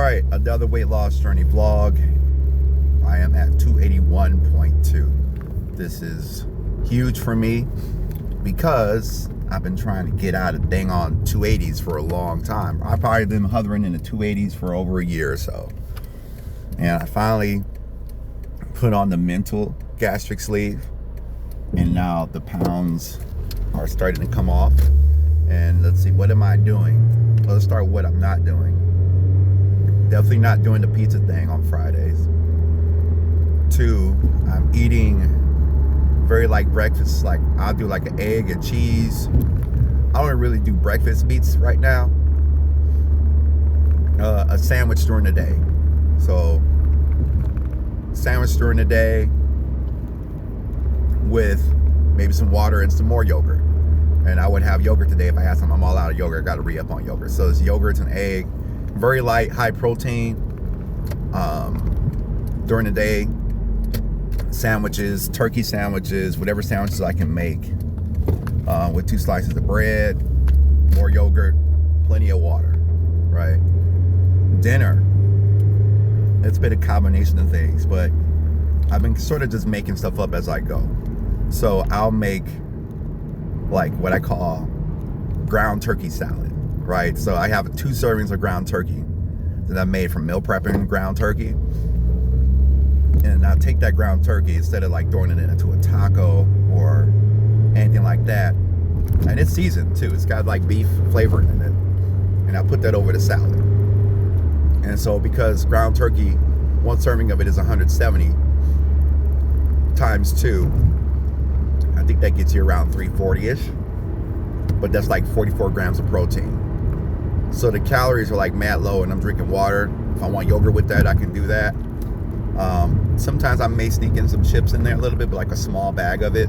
right, another weight loss journey vlog. I am at 281.2. This is huge for me because I've been trying to get out of dang on 280s for a long time. I've probably been hovering in the 280s for over a year or so. And I finally put on the mental gastric sleeve, and now the pounds are starting to come off. And let's see, what am I doing? Let's start with what I'm not doing. Definitely not doing the pizza thing on Fridays. 2, I'm eating very light breakfast. Like, I'll do like an egg and cheese. I don't really do breakfast meats right now. A sandwich during the day. So, sandwich during the day with maybe some water and some more yogurt. And I would have yogurt today if I had some. I'm all out of yogurt. I got to re-up on yogurt. So it's yogurt and egg. Very light, high protein. During the day, sandwiches, turkey sandwiches, whatever sandwiches I can make, with 2 slices of bread, more yogurt, plenty of water, right? Dinner, it's been a combination of things, but I've been sort of just making stuff up as I go. So I'll make like what I call ground turkey salad, right? So I have 2 servings of ground turkey that I made from meal prepping ground turkey. And I'll take that ground turkey, instead of like throwing it into a taco or anything like that. And it's seasoned too. It's got like beef flavoring in it. And I put that over the salad. And so because ground turkey, 1 serving of it is 170 times 2, I think that gets you around 340-ish. But that's like 44 grams of protein. So the calories are like mad low, and I'm drinking water. If I want yogurt with that, I can do that. Sometimes I may sneak in some chips in there a little bit, but like a small bag of it,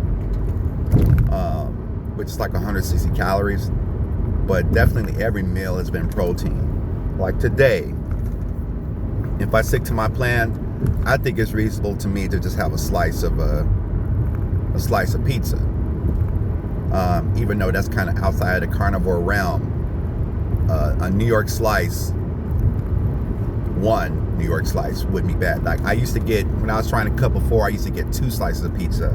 which is like 160 calories. But definitely every meal has been protein. Like today, if I stick to my plan, I think it's reasonable to me to just have a slice of pizza. Even though that's kind of outside of the carnivore realm. A New York slice, 1 New York slice wouldn't be bad. Like I used to get, when I was trying to cut before, I used to get 2 slices of pizza.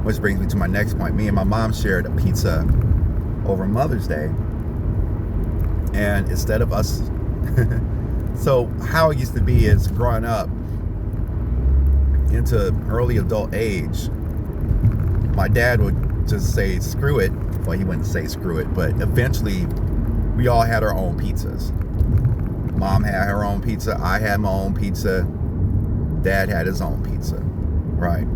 Which brings me to my next point. Me and my mom shared a pizza over Mother's Day. And instead of us, so how it used to be is growing up into early adult age, my dad would just say, screw it. Well, he wouldn't say screw it, but eventually we all had our own pizzas. Mom had her own pizza. I had my own pizza. Dad had his own pizza, right?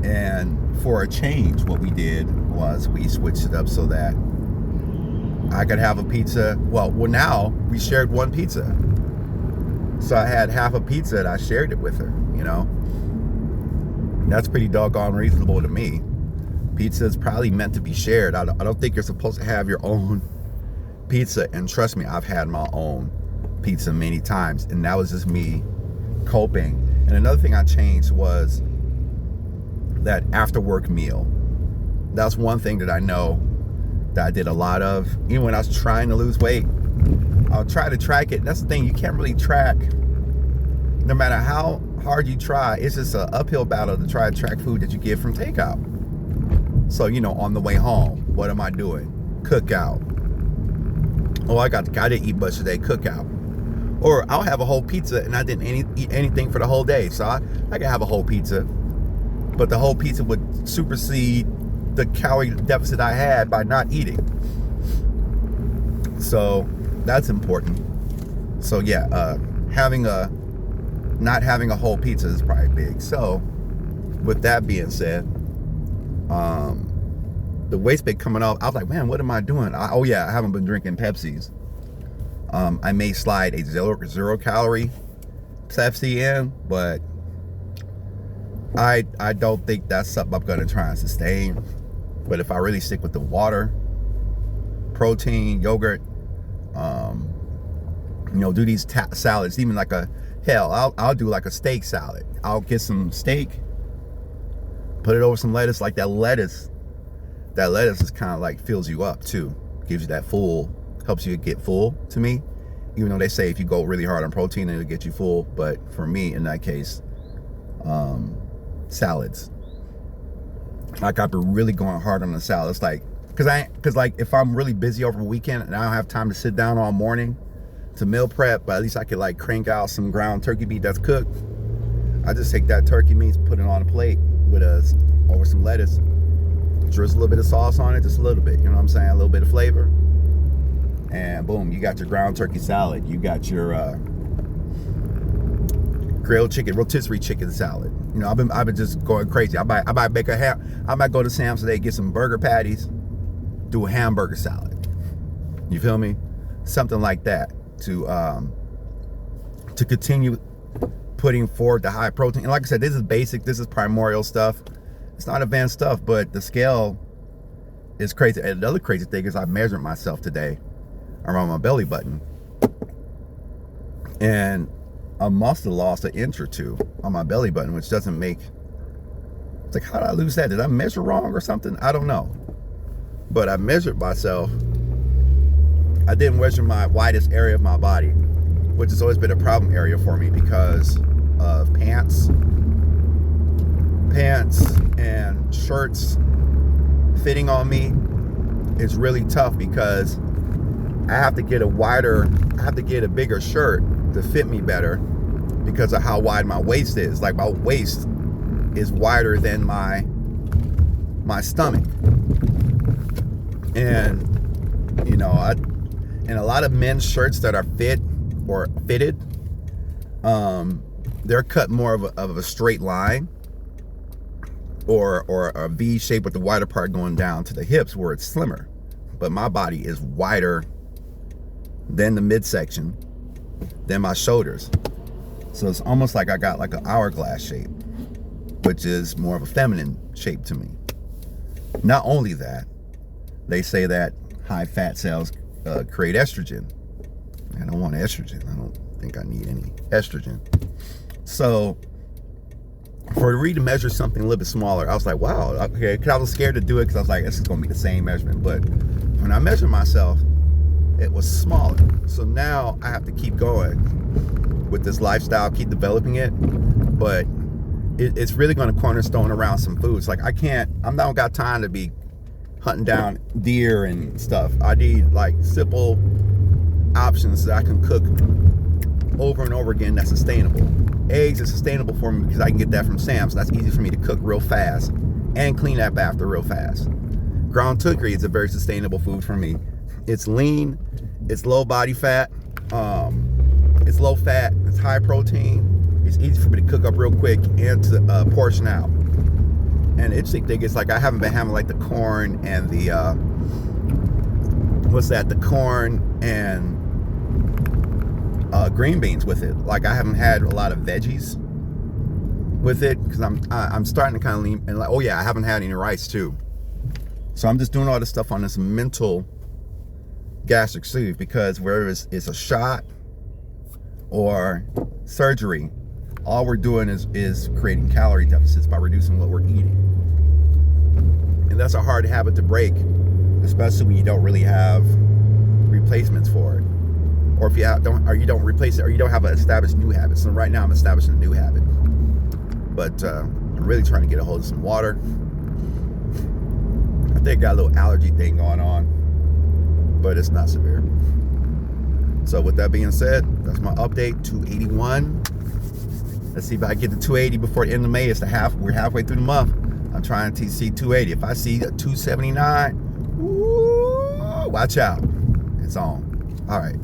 And for a change, what we did was we switched it up so that I could have a pizza. Well, now we shared 1 pizza. So I had half a pizza and I shared it with her, you know? That's pretty doggone reasonable to me. Pizza is probably meant to be shared. I don't think you're supposed to have your own pizza. And trust me, I've had my own pizza many times, and that was just me coping. And another thing I changed was that after work meal. That's one thing that I know that I did a lot of. Even when I was trying to lose weight, I'll try to track it. That's the thing, you can't really track. No matter how hard you try, it's just an uphill battle to try to track food that you get from takeout. So, you know, on the way home, what am I doing? Cookout. Oh, I didn't eat much today, cookout. Or I'll have a whole pizza and I didn't eat anything for the whole day. So I can have a whole pizza, but the whole pizza would supersede the calorie deficit I had by not eating. So that's important. So yeah, not having a whole pizza is probably big. So with that being said, the weight's been coming off. I was like, man, what am I doing? I haven't been drinking Pepsis. I may slide a zero calorie Pepsi in, but I don't think that's something I'm going to try and sustain. But if I really stick with the water, protein, yogurt, do these salads, even like I'll do like a steak salad. I'll get some steak, put it over some lettuce. Like that lettuce is kind of like fills you up too, gives you that full, helps you get full to me. even though they say if you go really hard on protein, it'll get you full. But for me, in that case, salads. Like I've been really going hard on the salad. It's like, cause like if I'm really busy over the weekend and I don't have time to sit down all morning to meal prep, but at least I could like crank out some ground turkey meat that's cooked. I just take that turkey meat, put it on a plate with over some lettuce, drizzle a little bit of sauce on it, just a little bit, you know what I'm saying? A little bit of flavor. And boom, you got your ground turkey salad. You got your grilled chicken, rotisserie chicken salad. You know, I've been just going crazy. I might make a ham. I might go to Sam's today, get some burger patties, do a hamburger salad. You feel me? Something like that to continue putting forward the high protein. And like I said, this is basic. This is primordial stuff. It's not advanced stuff, but the scale is crazy. And the other crazy thing is I measured myself today around my belly button, and I must have lost an inch or two on my belly button, which doesn't make, it's like, how did I lose that? Did I measure wrong or something? I don't know. But I measured myself. I didn't measure my widest area of my body, which has always been a problem area for me because of pants and shirts fitting on me is really tough because I have to get a bigger shirt to fit me better because of how wide my waist is. Like my waist is wider than my stomach. And you know, and a lot of men's shirts that are fit or fitted, they're cut more of a straight line or a V shape with the wider part going down to the hips where it's slimmer. But my body is wider than the midsection, than my shoulders. So it's almost like I got like an hourglass shape, which is more of a feminine shape to me. Not only that, they say that high fat cells create estrogen. I don't want estrogen. I don't think I need any estrogen. So for me to measure something a little bit smaller, I was like, wow, okay, because I was scared to do it because I was like, this is going to be the same measurement. But when I measured myself, it was smaller. So now I have to keep going with this lifestyle, keep developing it. But it's really going to cornerstone around some foods. Like I don't got time to be hunting down deer and stuff. I need like simple options that I can cook over and over again that's sustainable. Eggs is sustainable for me because I can get that from Sam's. That's easy for me to cook real fast and clean up after real fast. Ground turkey is a very sustainable food for me. It's lean, it's low body fat, it's low fat, it's high protein. It's easy for me to cook up real quick and to portion out. And the interesting thing is, like, I haven't been having like the corn and the the corn and green beans with it. Like I haven't had a lot of veggies with it because I'm starting to kind of lean, and like, oh yeah, I haven't had any rice too. So I'm just doing all this stuff on this mental gastric sleeve, because whether it's a shot or surgery, all we're doing is creating calorie deficits by reducing what we're eating. And that's a hard habit to break, especially when you don't really have replacements for it. Or if you don't replace it, or you don't have an established new habit. So right now I'm establishing a new habit. But I'm really trying to get a hold of some water. I think I got a little allergy thing going on, but it's not severe. So with that being said, that's my update, 281. Let's see if I get to 280 before the end of May. We're halfway through the month. I'm trying to see 280. If I see a 279, woo, watch out. It's on. All right.